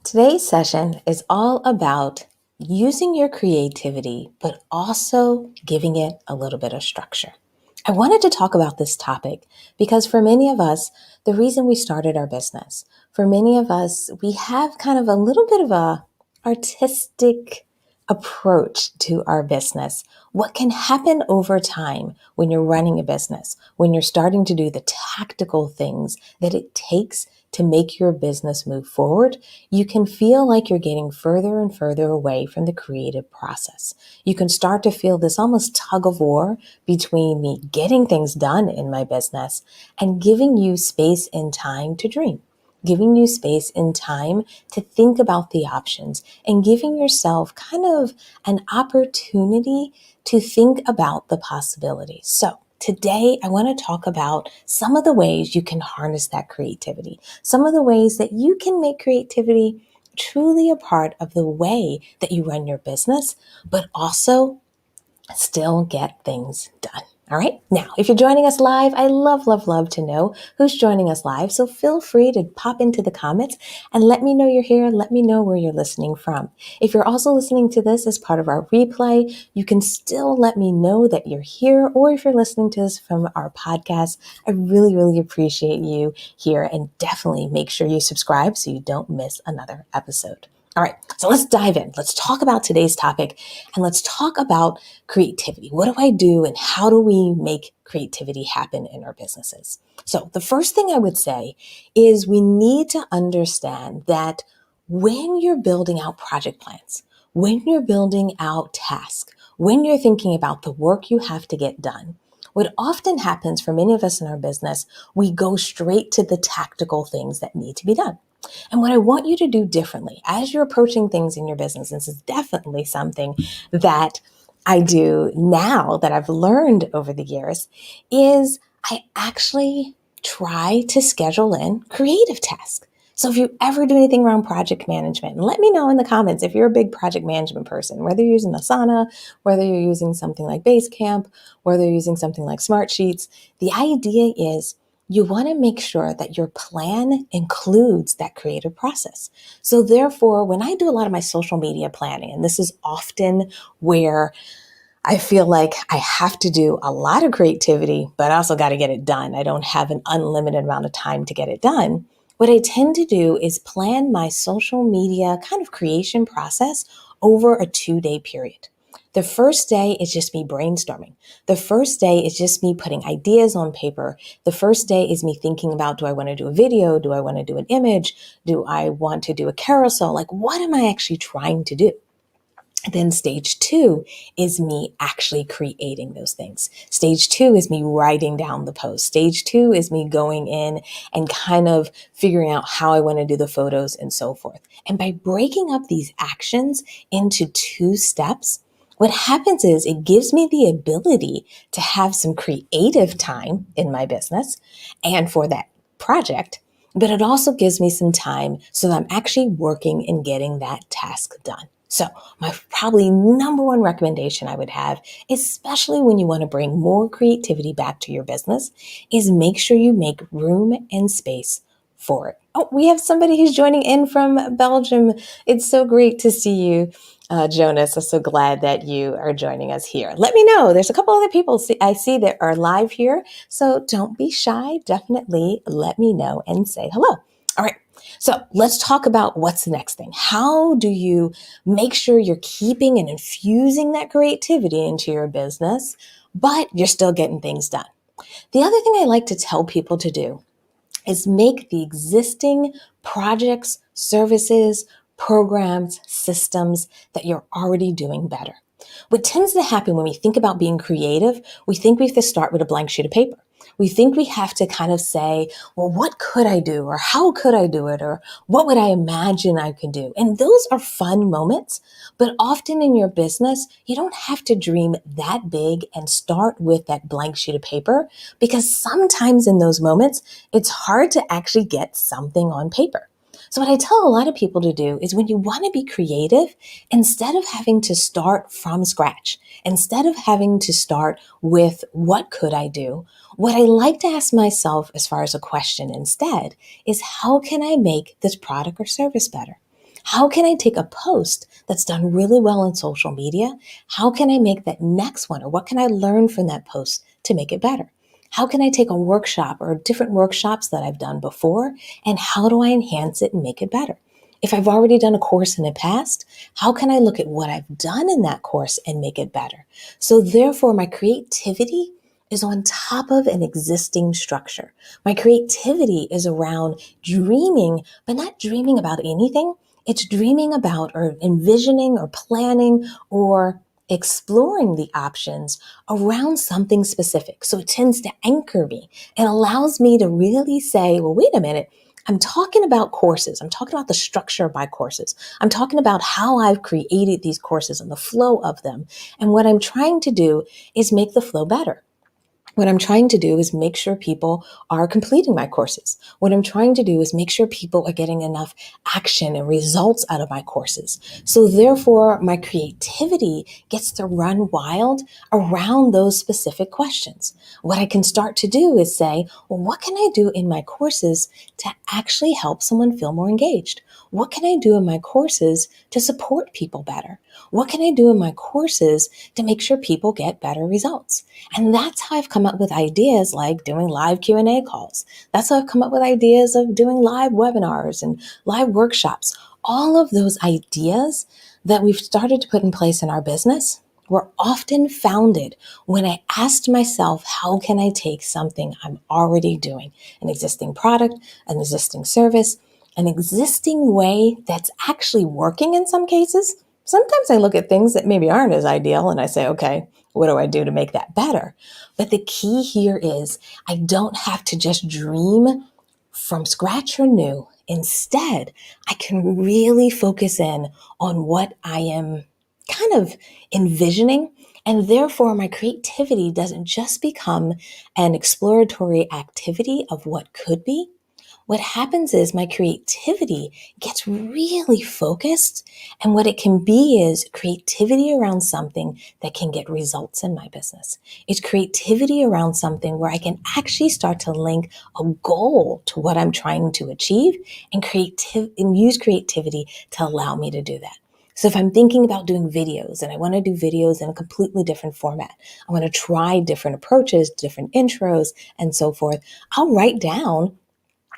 Today's session is all about using your creativity, but also giving it a little bit of structure. I wanted to talk about this topic because for many of us, the reason we started our business, for many of us, we have kind of a little bit of a artistic approach to our business. What can happen over time when you're running a business, when you're starting to do the tactical things that it takes to make your business move forward, you can feel like you're getting further and further away from the creative process. You can start to feel this almost tug of war between me getting things done in my business and giving you space and time to dream, giving you space and time to think about the options and giving yourself kind of an opportunity to think about the possibilities. So today, I want to talk about some of the ways you can harness that creativity, some of the ways that you can make creativity truly a part of the way that you run your business, but also still get things done. All right. Now, if you're joining us live, I love to know who's joining us live. So feel free to pop into the comments and let me know you're here. Let me know where you're listening from. If you're also listening to this as part of our replay, you can still let me know that you're here. Or if you're listening to this from our podcast, I really appreciate you here, and definitely make sure you subscribe so you don't miss another episode. All right, so let's dive in. Let's talk about today's topic and let's talk about creativity. What do I do and how do we make creativity happen in our businesses? So the first thing I would say is we need to understand that when you're building out project plans, when you're building out tasks, when you're thinking about the work you have to get done, what often happens for many of us in our business, we go straight to the tactical things that need to be done. And what I want you to do differently as you're approaching things in your business, this is definitely something that I do now that I've learned over the years, is I actually try to schedule in creative tasks. So if you ever do anything around project management, and let me know in the comments if you're a big project management person, whether you're using Asana, whether you're using something like Basecamp, whether you're using something like Smartsheets, the idea is you want to make sure that your plan includes that creative process. So therefore, when I do a lot of my social media planning, and this is often where I feel like I have to do a lot of creativity, but I also got to get it done. I don't have an unlimited amount of time to get it done. What I tend to do is plan my social media kind of creation process over a 2-day period. The first day is just me brainstorming. The first day is just me putting ideas on paper. The first day is me thinking about, do I want to do a video? Do I want to do an image? Do I want to do a carousel? Like, what am I actually trying to do? Then stage 2 is me actually creating those things. Stage 2 is me writing down the post. Stage 2 is me going in and kind of figuring out how I want to do the photos and so forth. And by breaking up these actions into 2 steps, what happens is it gives me the ability to have some creative time in my business and for that project, but it also gives me some time so that I'm actually working and getting that task done. So my probably number one recommendation I would have, especially when you want to bring more creativity back to your business, is make sure you make room and space for it. Oh, we have somebody who's joining in from Belgium. It's so great to see you, Jonas. I'm so glad that you are joining us here. Let me know. There's a couple other people I see that are live here. So don't be shy. Definitely let me know and say hello. All right. So let's talk about what's the next thing. How do you make sure you're keeping and infusing that creativity into your business, but you're still getting things done? The other thing I like to tell people to do is make the existing projects, services, programs, systems that you're already doing better. What tends to happen when we think about being creative, we think we have to start with a blank sheet of paper. We think we have to kind of say, well, what could I do? Or how could I do it? Or what would I imagine I could do? And those are fun moments, but often in your business, you don't have to dream that big and start with that blank sheet of paper, because sometimes in those moments, it's hard to actually get something on paper. So what I tell a lot of people to do is when you want to be creative, instead of having to start from scratch, instead of having to start with what could I do, what I like to ask myself as far as a question instead is, how can I make this product or service better? How can I take a post that's done really well in social media? How can I make that next one, or what can I learn from that post to make it better? How can I take a workshop or different workshops that I've done before, and how do I enhance it and make it better? If I've already done a course in the past, how can I look at what I've done in that course and make it better? So therefore, my creativity is on top of an existing structure. My creativity is around dreaming, but not dreaming about anything. It's dreaming about or envisioning or planning or exploring the options around something specific. So it tends to anchor me and allows me to really say, well, wait a minute. I'm talking about courses. I'm talking about the structure of my courses. I'm talking about how I've created these courses and the flow of them. And what I'm trying to do is make the flow better. What I'm trying to do is make sure people are completing my courses. What I'm trying to do is make sure people are getting enough action and results out of my courses. So therefore, my creativity gets to run wild around those specific questions. What I can start to do is say, well, what can I do in my courses to actually help someone feel more engaged? What can I do in my courses to support people better? What can I do in my courses to make sure people get better results? And that's how I've come up with ideas like doing live Q&A calls. That's how I've come up with ideas of doing live webinars and live workshops. All of those ideas that we've started to put in place in our business were often founded when I asked myself, how can I take something I'm already doing, an existing product, an existing service, an existing way that's actually working in some cases. Sometimes I look at things that maybe aren't as ideal and I say, okay, what do I do to make that better? But the key here is I don't have to just dream from scratch or new. Instead, I can really focus in on what I am kind of envisioning. And therefore, my creativity doesn't just become an exploratory activity of what could be. What happens is my creativity gets really focused. And what it can be is creativity around something that can get results in my business. It's creativity around something where I can actually start to link a goal to what I'm trying to achieve and use creativity to allow me to do that. So if I'm thinking about doing videos and I want to do videos in a completely different format, I want to try different approaches, different intros, and so forth, I'll write down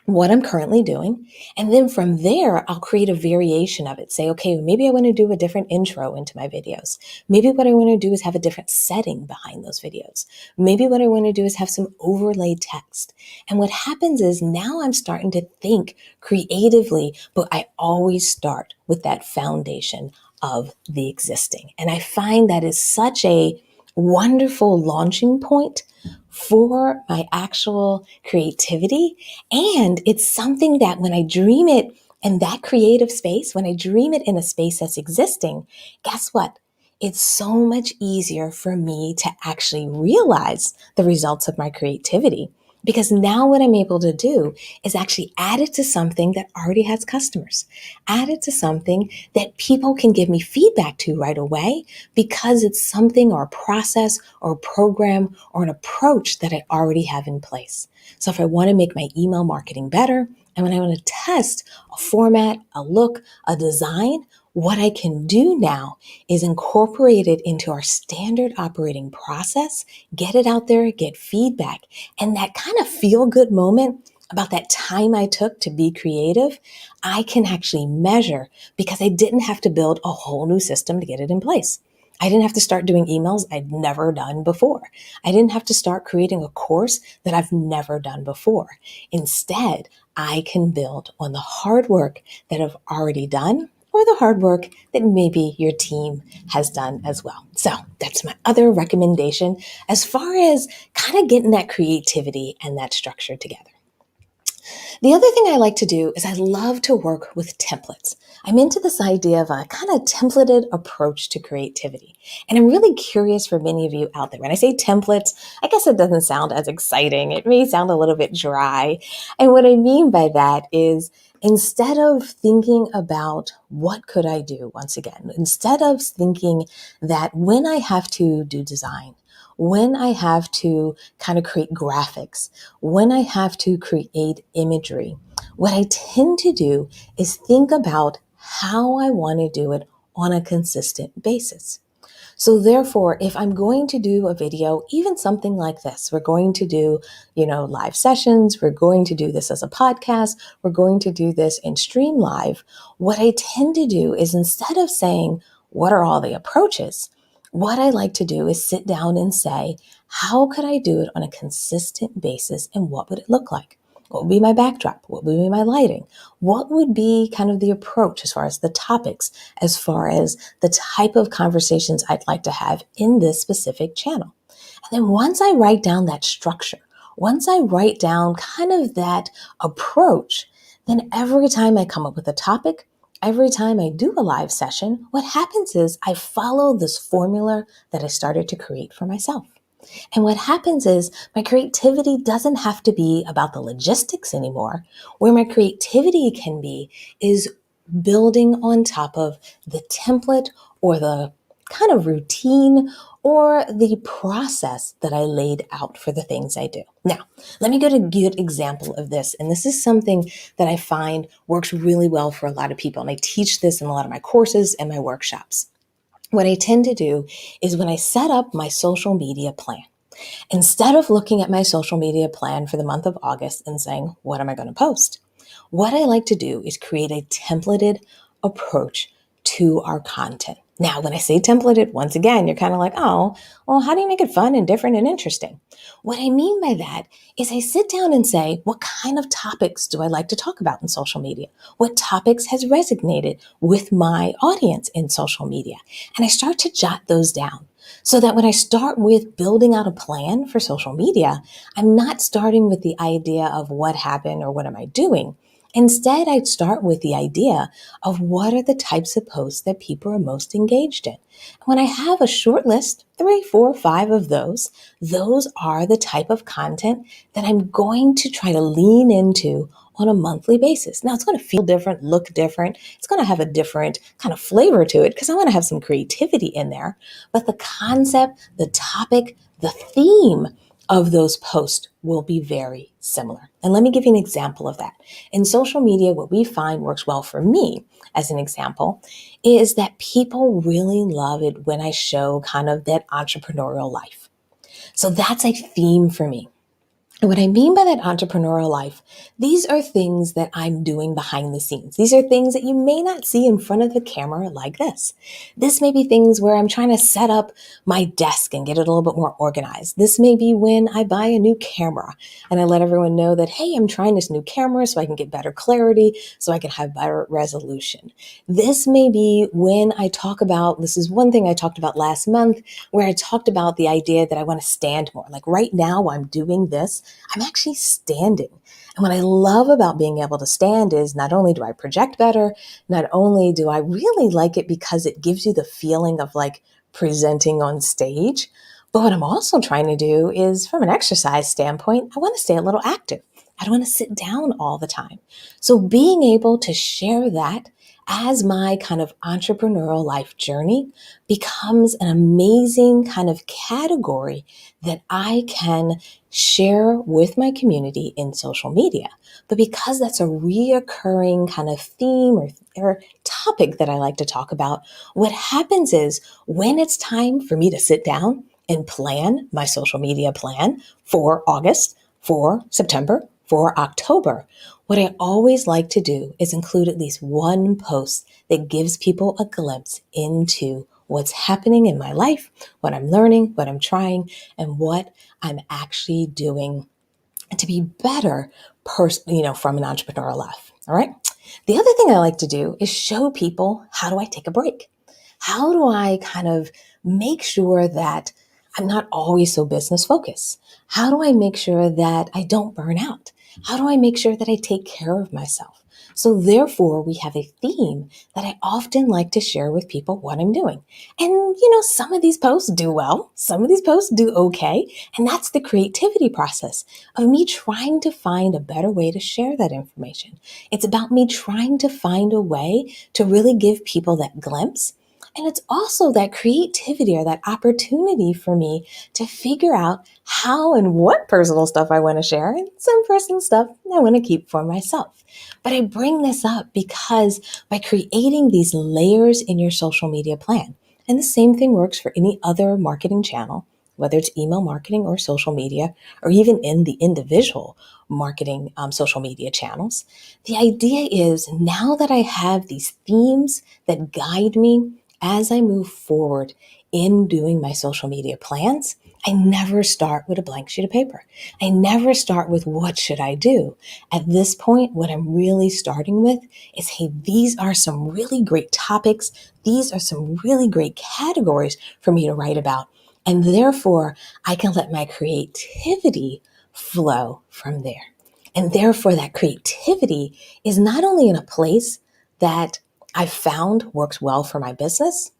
what I'm currently doing. And then from there, I'll create a variation of it. Say, okay, maybe I want to do a different intro into my videos. Maybe what I want to do is have a different setting behind those videos. Maybe what I want to do is have some overlay text. And what happens is now I'm starting to think creatively, but I always start with that foundation of the existing. And I find that is such a wonderful launching point for my actual creativity. And it's something that when I dream it in that creative space, when I dream it in a space that's existing, guess what? It's so much easier for me to actually realize the results of my creativity. Because now what I'm able to do is actually add it to something that already has customers, add it to something that people can give me feedback to right away because it's something or a process or a program or an approach that I already have in place. So if I want to make my email marketing better, and when I want to test a format, a look, a design, what I can do now is incorporate it into our standard operating process, get it out there, get feedback, and that kind of feel good moment about that time I took to be creative, I can actually measure because I didn't have to build a whole new system to get it in place. I didn't have to start doing emails I'd never done before. I didn't have to start creating a course that I've never done before. Instead, I can build on the hard work that I've already done or the hard work that maybe your team has done as well. So that's my other recommendation as far as kind of getting that creativity and that structure together. The other thing I like to do is I love to work with templates. I'm into this idea of a kind of templated approach to creativity. And I'm really curious for many of you out there. When I say templates, I guess it doesn't sound as exciting. It may sound a little bit dry. And what I mean by that is instead of thinking about what could I do, once again, instead of thinking that when I have to do design, when I have to kind of create graphics, when I have to create imagery, what I tend to do is think about how I want to do it on a consistent basis. So therefore, if I'm going to do a video, even something like this, we're going to do, live sessions, we're going to do this as a podcast, we're going to do this in Stream Live. What I tend to do is, instead of saying, what are all the approaches? What I like to do is sit down and say, how could I do it on a consistent basis, and what would it look like? What would be my backdrop? What would be my lighting? What would be kind of the approach as far as the topics, as far as the type of conversations I'd like to have in this specific channel? And then once I write down that structure, once I write down kind of that approach, then every time I come up with a topic, every time I do a live session, what happens is I follow this formula that I started to create for myself. And what happens is my creativity doesn't have to be about the logistics anymore. Where my creativity can be is building on top of the template or the kind of routine or the process that I laid out for the things I do. Now, let me get a good example of this. And this is something that I find works really well for a lot of people. And I teach this in a lot of my courses and my workshops. What I tend to do is, when I set up my social media plan, instead of looking at my social media plan for the month of August and saying, what am I going to post? What I like to do is create a templated approach to our content. Now, when I say templated, once again, you're kind of like, oh, well, how do you make it fun and different and interesting? What I mean by that is I sit down and say, what kind of topics do I like to talk about in social media? What topics has resonated with my audience in social media? And I start to jot those down, so that when I start with building out a plan for social media, I'm not starting with the idea of what happened or what am I doing. Instead, I'd start with the idea of what are the types of posts that people are most engaged in. When I have a short list, 3, 4, 5 of those are the type of content that I'm going to try to lean into on a monthly basis. Now, it's going to feel different, look different. It's going to have a different kind of flavor to it because I want to have some creativity in there. But the concept, the topic, the theme of those posts will be very similar. And let me give you an example of that. In social media, what we find works well for me, as an example, is that people really love it when I show kind of that entrepreneurial life. So that's a theme for me. And what I mean by that entrepreneurial life, these are things that I'm doing behind the scenes. These are things that you may not see in front of the camera like this. This may be things where I'm trying to set up my desk and get it a little bit more organized. This may be when I buy a new camera and I let everyone know that, hey, I'm trying this new camera so I can get better clarity, so I can have better resolution. This may be when I talk about, this is one thing I talked about last month, where I talked about the idea that I want to stand more. Like right now, while I'm doing this, I'm actually standing. And what I love about being able to stand is, not only do I project better, not only do I really like it because it gives you the feeling of like presenting on stage, but what I'm also trying to do is, from an exercise standpoint, I want to stay a little active. I don't want to sit down all the time. So being able to share that as my kind of entrepreneurial life journey becomes an amazing kind of category that I can share with my community in social media. But because that's a reoccurring kind of theme or topic that I like to talk about, what happens is, when it's time for me to sit down and plan my social media plan for August, for September, for October, what I always like to do is include at least one post that gives people a glimpse into what's happening in my life, what I'm learning, what I'm trying, and what I'm actually doing to be better from an entrepreneurial life. All right. The other thing I like to do is show people, how do I take a break? How do I kind of make sure that I'm not always so business focused? How do I make sure that I don't burn out? How do I make sure that I take care of myself? So therefore, we have a theme that I often like to share with people what I'm doing. And, some of these posts do well. Some of these posts do okay. And that's the creativity process of me trying to find a better way to share that information. It's about me trying to find a way to really give people that glimpse And it's also that creativity or that opportunity for me to figure out how and what personal stuff I want to share and some personal stuff I want to keep for myself. But I bring this up because by creating these layers in your social media plan, and the same thing works for any other marketing channel, whether it's email marketing or social media, or even in the individual marketing social media channels. The idea is now that I have these themes that guide me as I move forward in doing my social media plans, I never start with a blank sheet of paper. I never start with what should I do. At this point, what I'm really starting with is, hey, these are some really great topics. These are some really great categories for me to write about. And therefore, I can let my creativity flow from there. And therefore, that creativity is not only in a place that I found works well for my business,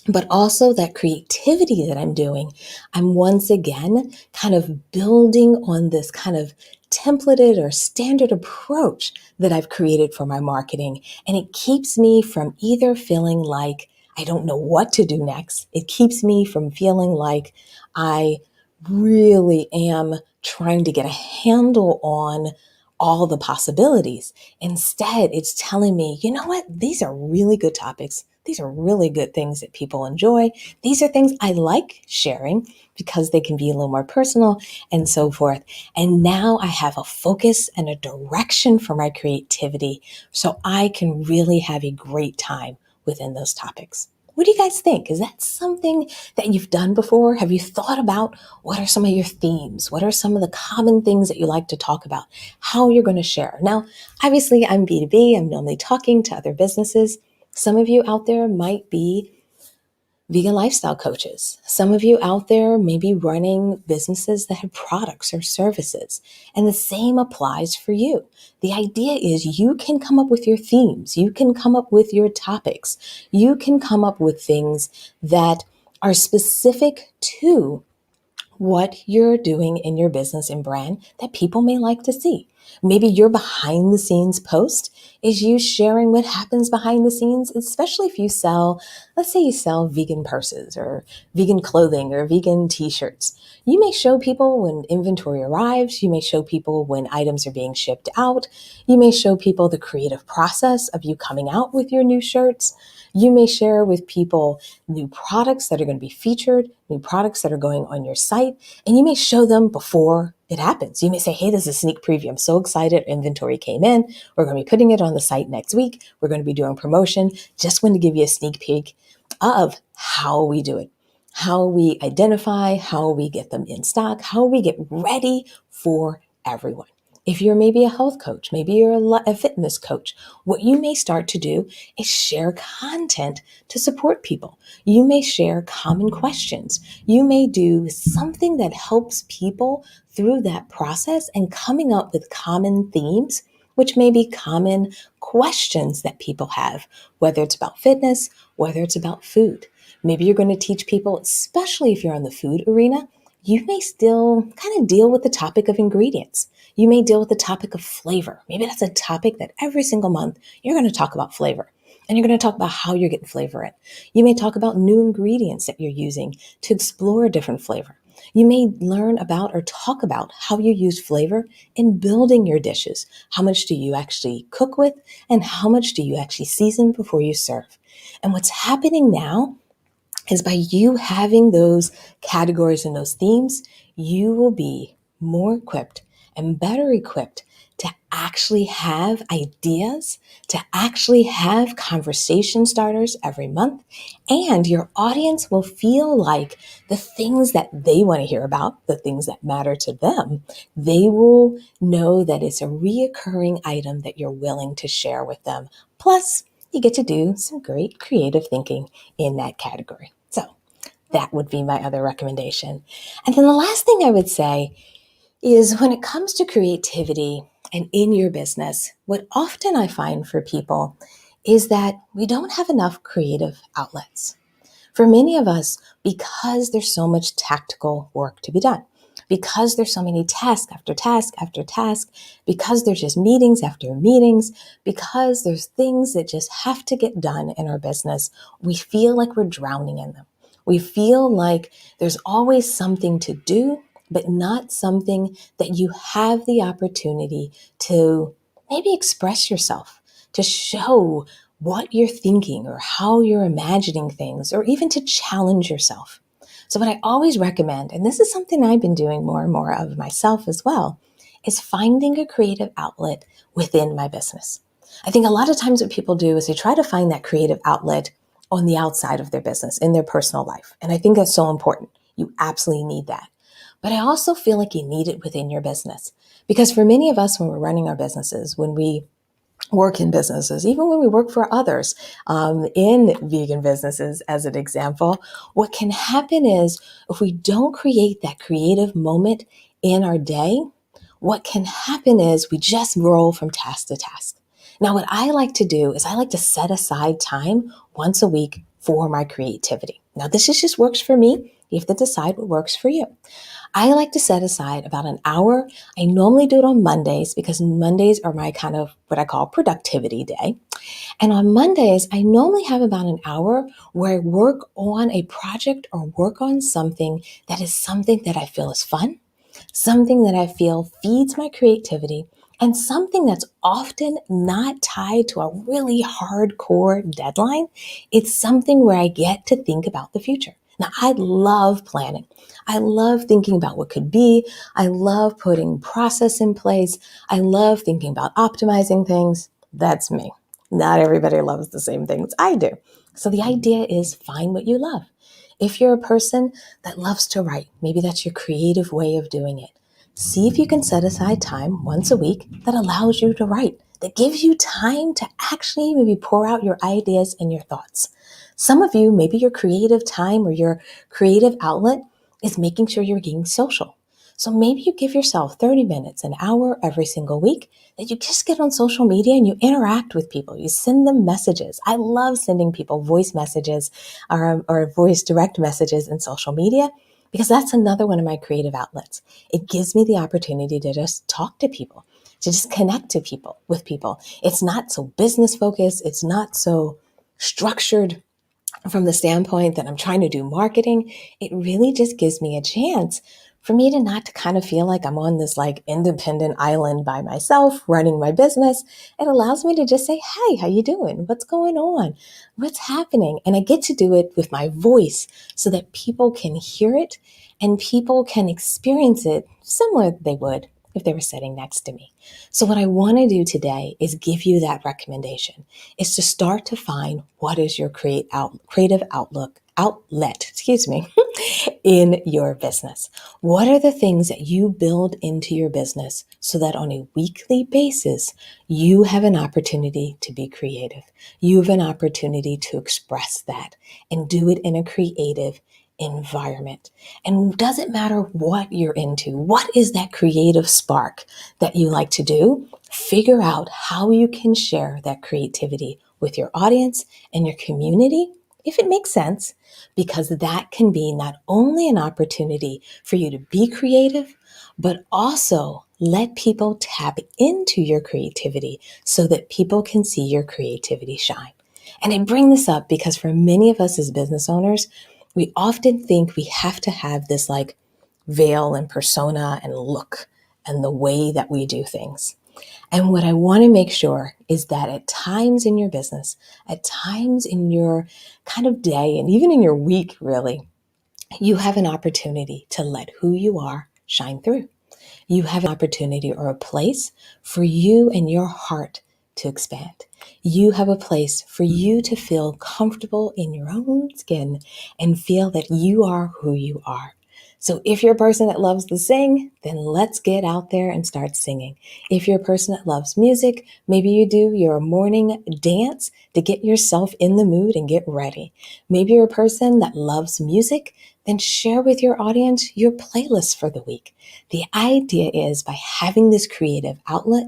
but also that creativity that I'm doing, I'm once again kind of building on this kind of templated or standard approach that I've created for my marketing. And it keeps me from either feeling like I don't know what to do next. It keeps me from feeling like I really am trying to get a handle on all the possibilities. Instead, it's telling me, you know what? These are really good topics. These are really good things that people enjoy. These are things I like sharing because they can be a little more personal and so forth. And now I have a focus and a direction for my creativity so I can really have a great time within those topics. What do you guys think? Is that something that you've done before? Have you thought about what are some of your themes? What are some of the common things that you like to talk about? How you're going to share? Now, obviously, I'm B2B. I'm normally talking to other businesses. Some of you out there might be vegan lifestyle coaches. Some of you out there may be running businesses that have products or services. And the same applies for you. The idea is you can come up with your themes. You can come up with your topics. You can come up with things that are specific to what you're doing in your business and brand that people may like to see. Maybe your behind the scenes post is you sharing what happens behind the scenes, especially if you sell, let's say you sell vegan purses or vegan clothing or vegan t-shirts. You may show people when inventory arrives. You may show people when items are being shipped out. You may show people the creative process of you coming out with your new shirts. You may share with people new products that are going to be featured, new products that are going on your site, and you may show them before it happens. You may say, hey, this is a sneak preview. I'm so excited. Inventory came in. We're going to be putting it on the site next week. We're going to be doing promotion. Just want to give you a sneak peek of how we do it, how we identify, how we get them in stock, how we get ready for everyone. If you're maybe a health coach, maybe you're a fitness coach, what you may start to do is share content to support people. You may share common questions. You may do something that helps people through that process and coming up with common themes, which may be common questions that people have, whether it's about fitness, whether it's about food. Maybe you're going to teach people, especially if you're in the food arena, you may still kind of deal with the topic of ingredients. You may deal with the topic of flavor. Maybe that's a topic that every single month you're going to talk about flavor. And you're going to talk about how you're getting flavor in. You may talk about new ingredients that you're using to explore a different flavor. You may learn about or talk about how you use flavor in building your dishes. How much do you actually cook with, and how much do you actually season before you serve? And what's happening now is by you having those categories and those themes, you will be more equipped and better equipped to actually have ideas, to actually have conversation starters every month. And your audience will feel like the things that they want to hear about, the things that matter to them, they will know that it's a reoccurring item that you're willing to share with them. Plus, you get to do some great creative thinking in that category. So that would be my other recommendation. And then the last thing I would say is when it comes to creativity and in your business, what often I find for people is that we don't have enough creative outlets. For many of us, because there's so much tactical work to be done, because there's so many tasks after task after task, because there's just meetings after meetings, because there's things that just have to get done in our business, we feel like we're drowning in them. We feel like there's always something to do, but not something that you have the opportunity to maybe express yourself, to show what you're thinking or how you're imagining things, or even to challenge yourself. So, what I always recommend, and this is something I've been doing more and more of myself as well, is finding a creative outlet within my business. I think a lot of times what people do is they try to find that creative outlet on the outside of their business, in their personal life. And I think that's so important. You absolutely need that. But I also feel like you need it within your business. Because for many of us, when we're running our businesses, when we work in businesses, even when we work for others, in vegan businesses, as an example, what can happen is if we don't create that creative moment in our day, what can happen is we just roll from task to task. Now, what I like to do is I like to set aside time once a week for my creativity. Now, this just works for me. You have to decide what works for you. I like to set aside about an hour. I normally do it on Mondays because Mondays are my kind of what I call productivity day. And on Mondays, I normally have about an hour where I work on a project or work on something that is something that I feel is fun, something that I feel feeds my creativity, and something that's often not tied to a really hardcore deadline. It's something where I get to think about the future. Now, I love planning. I love thinking about what could be. I love putting process in place. I love thinking about optimizing things. That's me. Not everybody loves the same things I do. So the idea is find what you love. If you're a person that loves to write, maybe that's your creative way of doing it. See if you can set aside time once a week that allows you to write, that gives you time to actually maybe pour out your ideas and your thoughts. Some of you, maybe your creative time or your creative outlet is making sure you're being social. So maybe you give yourself 30 minutes, an hour every single week that you just get on social media and you interact with people. You send them messages. I love sending people voice messages or voice direct messages in social media because that's another one of my creative outlets. It gives me the opportunity to just talk to people, to just connect to people with people. It's not so business focused. It's not so structured from the standpoint that I'm trying to do marketing. It really just gives me a chance for me to not to kind of feel like I'm on this like independent island by myself running my business. It allows me to just say, hey, how you doing? What's going on? What's happening? And I get to do it with my voice so that people can hear it and people can experience it similar they would if they were sitting next to me. So what I want to do today is give you that recommendation, is to start to find what is your creative outlet, in your business. What are the things that you build into your business so that on a weekly basis, you have an opportunity to be creative. You have an opportunity to express that and do it in a creative environment. And does it matter what you're into? What is that creative spark that you like to do? Figure out how you can share that creativity with your audience and your community, if it makes sense, because that can be not only an opportunity for you to be creative, but also let people tap into your creativity so that people can see your creativity shine. And I bring this up because for many of us as business owners, we often think we have to have this like veil and persona and look and the way that we do things. And what I want to make sure is that at times in your business, at times in your kind of day, and even in your week, really, you have an opportunity to let who you are shine through. You have an opportunity or a place for you and your heart to expand. You have a place for you to feel comfortable in your own skin and feel that you are who you are. So if you're a person that loves to sing, then let's get out there and start singing. If you're a person that loves music, maybe you do your morning dance to get yourself in the mood and get ready. Maybe you're a person that loves music, then share with your audience your playlist for the week. The idea is by having this creative outlet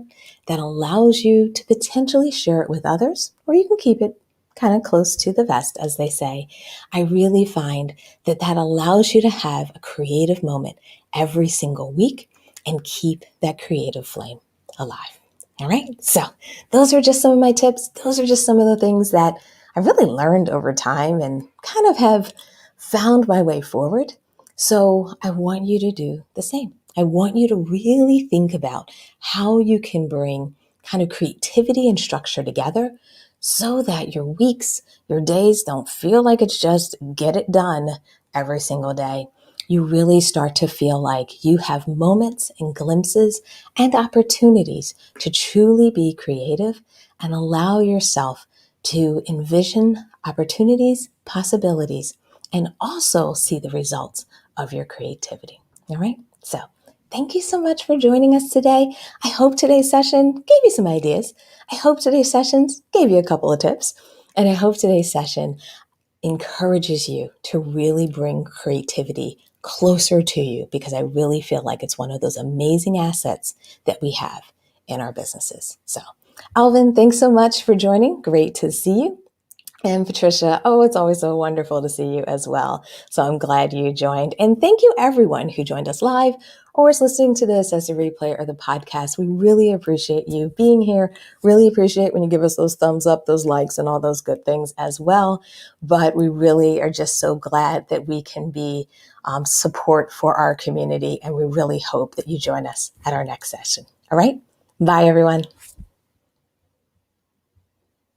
that allows you to potentially share it with others, or you can keep it kind of close to the vest, as they say. I really find that that allows you to have a creative moment every single week and keep that creative flame alive. All right. So those are just some of my tips. Those are just some of the things that I really learned over time and kind of have found my way forward. So I want you to do the same. I want you to really think about how you can bring kind of creativity and structure together so that your weeks, your days don't feel like it's just get it done every single day. You really start to feel like you have moments and glimpses and opportunities to truly be creative and allow yourself to envision opportunities, possibilities, and also see the results of your creativity. All right. So thank you so much for joining us today. I hope today's session gave you some ideas. I hope today's sessions gave you a couple of tips. And I hope today's session encourages you to really bring creativity closer to you, because I really feel like it's one of those amazing assets that we have in our businesses. So, Alvin, thanks so much for joining. Great to see you. And Patricia, oh, it's always so wonderful to see you as well. So I'm glad you joined. And thank you everyone who joined us live or is listening to this as a replay or the podcast. We really appreciate you being here. Really appreciate when you give us those thumbs up, those likes, and all those good things as well. But we really are just so glad that we can be support for our community. And we really hope that you join us at our next session. All right. Bye, everyone.